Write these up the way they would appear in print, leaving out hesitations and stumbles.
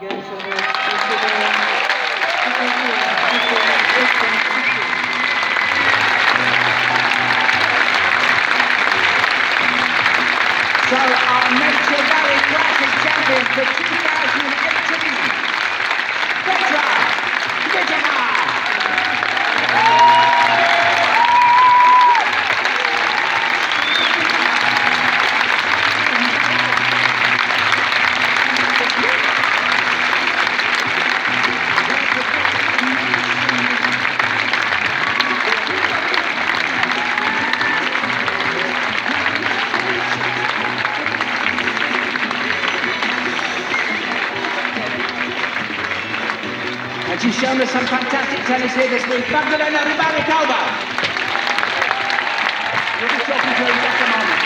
So our Nature Valley Classic champion for 2018, Petra Kvitova. And she's shown us some fantastic tennis here this week. Magdalena Rybarikova. We'll be talking to her in just a moment.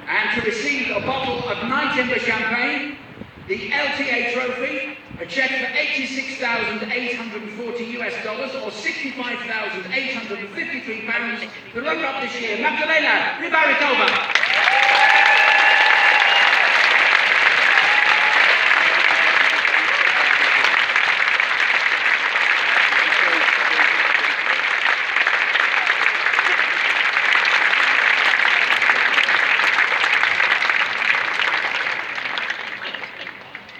And to receive a bottle of Night Timber champagne, the LTA trophy, a check for $86,840 or £65,853. The runner-up this year, Magdalena Rybarikova.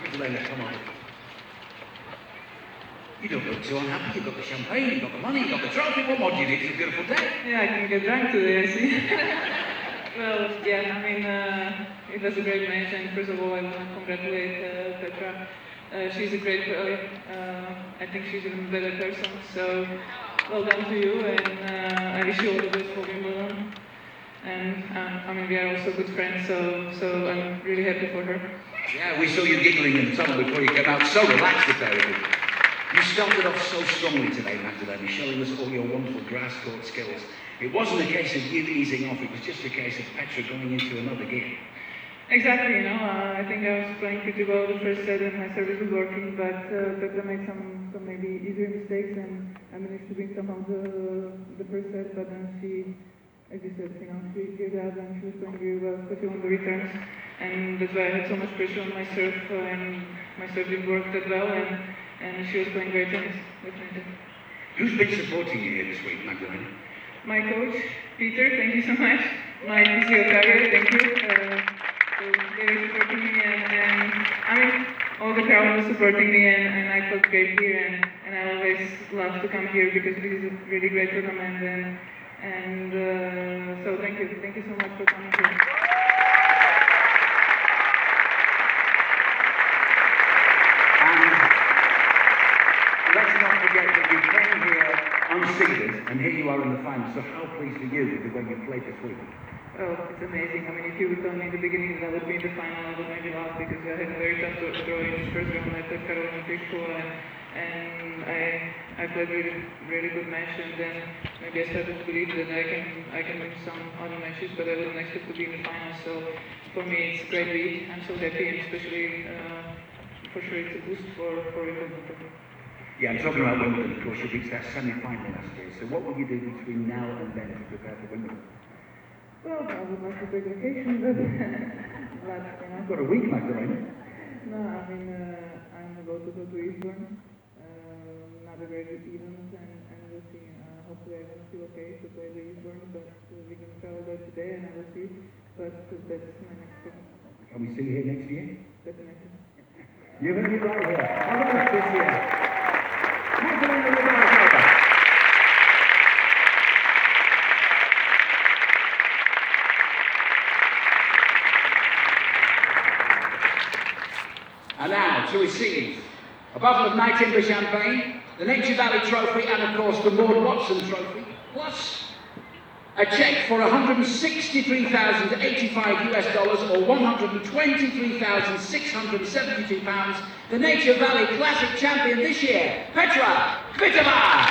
Magdalena, come on. You don't look too unhappy. You've got the champagne, you've got the money, you've got the trophy. What more do you need? It's a beautiful day. Yeah, I can get drunk today, I see. Well, yeah, I mean, it was a great match, and first of all, I want to congratulate Petra. She's a great girl. I think she's an even better person, so well done to you, and I wish you all the best for Wimbledon. And I mean, we are also good friends, so I'm really happy for her. Yeah, we saw you giggling in the tunnel before you came out, so relaxed about it. You started off so strongly today, Magdalena, showing us all your wonderful grass court skills. It wasn't a case of you easing off, it was just a case of Petra going into another gear. Exactly, you know, I think I was playing pretty well the first set and my service was working, but Petra made some maybe easier mistakes, and I managed to win somehow the first set, but then she, as you said, you know, she gave out and she was playing really well, especially on the returns, and that's why I had so much pressure on my serve, and my serve didn't work that well, and she was playing great tennis, definitely. Who's been supporting you here this week, Magdalena? My coach, Peter, thank you so much. My physiotherapist, thank you. They were supporting me, and I mean, all the crowd was supporting me, and I felt great here, and I always love to come here because this is a really great tournament, and so thank you so much for coming here. Let's not forget that you came here unseeded, and here you are in the final. So how pleased are you with the way you played this week? Oh, it's amazing. I mean, if you would tell me in the beginning that I would be in the final, I would maybe laugh because I had a very tough draw in the first round. I played Carolina Pliskova, and I played really good match, and then maybe I started to believe that I can win some other matches, but I wasn't expected to be in the final. So for me, it's a great week. I'm so happy, and especially for sure it's a boost for Wimbledon. Yeah, I'm talking about Wimbledon. Of course, you reached that semi-final last year. So what will you do between now and then to prepare for Wimbledon? Well, I would like to take vacation, but you know. You've got a week, Magdalena. No, I mean, I'm about to go to Eastbourne. Not a very good event, and we'll see. Hopefully, I will feel okay to play the Eastbourne, but we can travel there today, and I will see. But that's my next trip. Can we see you here next year? Definitely. You're going to be right here. How about this year? Magdalena Rybarikova. And now to receive a bottle of Night Timber champagne, the Nature Valley Trophy, and of course the Maud Watson Trophy, plus a check for $163,085 or £123,672. The Nature Valley Classic champion this year, Petra Kvitova.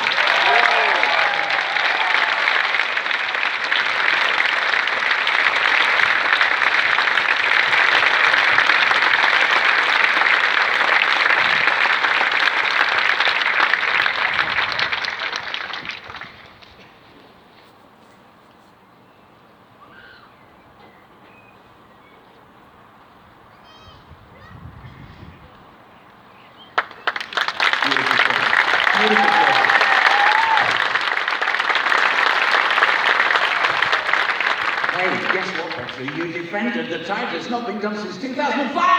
Hey, guess what, Betsy? You defended the title. It's not been done since 2005! I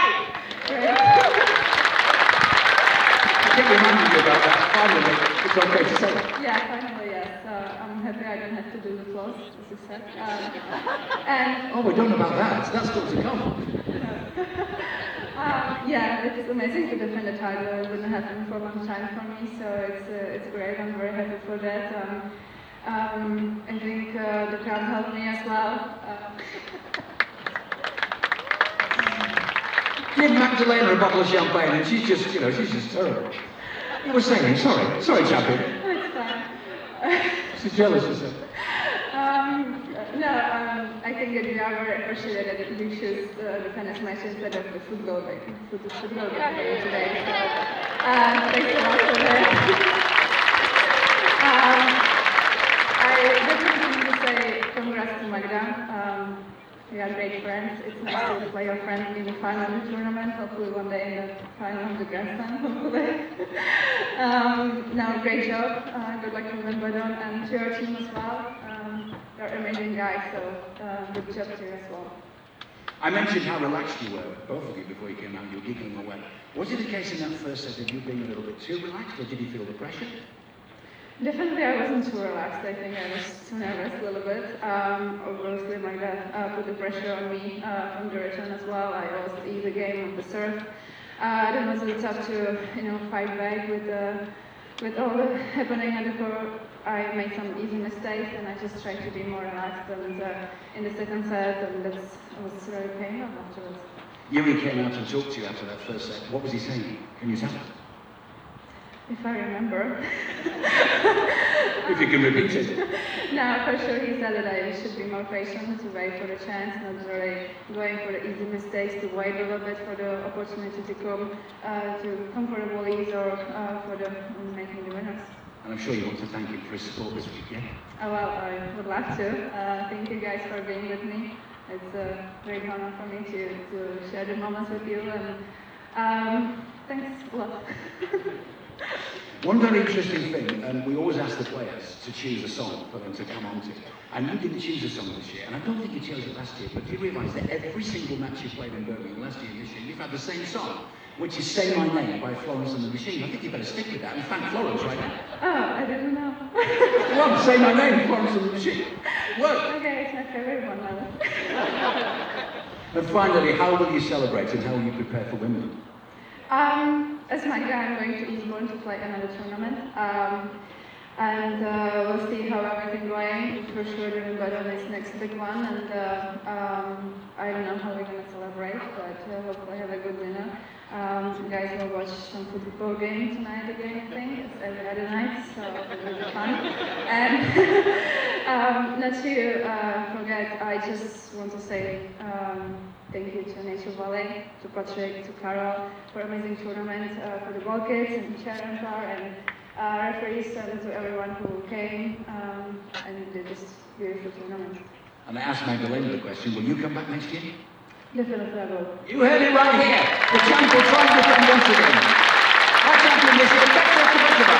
keep reminding you about that. Finally, it's okay to say it. Yeah, finally, yes. I'm happy I don't have to do the floss, as you said. And Oh, we're done about that. That's still to come. yeah, it's amazing to defend the title. It wouldn't happen for a long time for me, so it's great. I'm very happy for that. I think the crowd helped me as well. Give Magdalena a bottle of champagne and she's just terrible. You were saying, sorry, champion. It's fine. She's jealous, you said. I think that we are very appreciated that you choose the tennis match instead of the football game. Football game today. So, thanks a lot for that. I definitely need to say congrats to Magda. We are great friends. It's nice to play your friend in the final of the tournament, hopefully one day in the final of the Grand Slam, hopefully. No, great job. Good luck to Wimbledon and to your team as well. You're amazing guys, so good job to you as well. I mentioned how relaxed you were, both of you, before you came out. You were giggling away. Was it the case in that first set of you being a little bit too relaxed, or did you feel the pressure? Definitely I wasn't too relaxed. I think I was too nervous a little bit. Obviously my dad put the pressure on me from the return as well. I lost the game on the serve. It was a little tough to fight back with all the happening at the court. I made some easy mistakes and I just tried to be more relaxed and in the second set, and that was really painful afterwards. Yuri came out and talked to you after that first set. What was he saying? Can you tell us? If I remember. If you can repeat it. No, for sure he said that I should be more patient, to wait for the chance, not really going for the easy mistakes, to wait a little bit for the opportunity to come for the volleys or for the making the winners. And I'm sure you want to thank him for his support this week, yeah? Well, I would love to. Thank you guys for being with me. It's a great honor for me to share the moments with you, and thanks a lot. One very interesting thing, we always ask the players to choose a song for them to come on to. And you didn't choose a song this year, and I don't think you chose it last year, but do you realise that every single match you played in Birmingham last year and this year, you've had the same song, which is Say My Name by Florence and the Machine. I think you better stick with that and thank Florence right now. Oh, I didn't know. Go on, Say My Name, Florence and the Machine. Work. Okay, it's my favorite one now. And finally, how will you celebrate and how will you prepare for Wimbledon? As my guy, I'm going to Eastbourne to play another tournament, and we'll see how everything going. For sure, the Wimbledon is next big one, and I don't know how we're going to celebrate, but hopefully have a good winner. You guys will watch some football game tonight again, I think. It's every other night, so it will be fun. And not to forget, I just want to say thank you to Nature Valley, to Patrick, to Carol for amazing tournament, for the ball kids and Sharon and referees, and to everyone who came and did this beautiful tournament. And I asked Magdalena the question, will you come back next year? Definitely I will. You heard it right here. The champ will try and defend once again. Our champion this year, Petra Kvitova.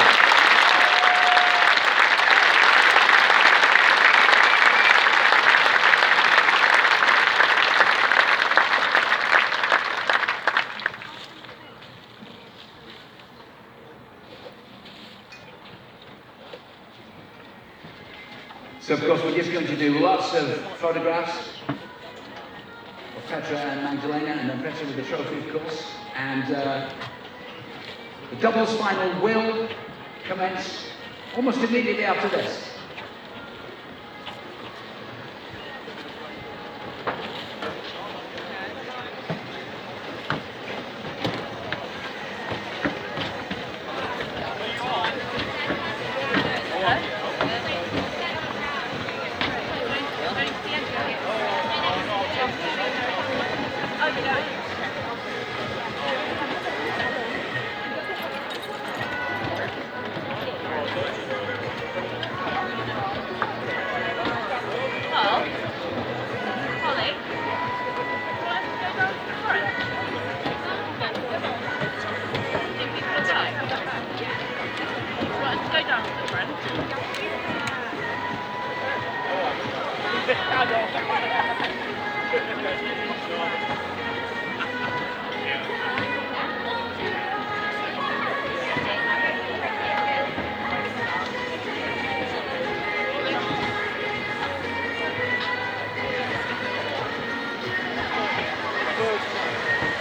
So of course we're just going to do lots of photographs of Petra and Magdalena, and then Petra with the trophy of course, and the doubles final will commence almost immediately after this. Go down to the front.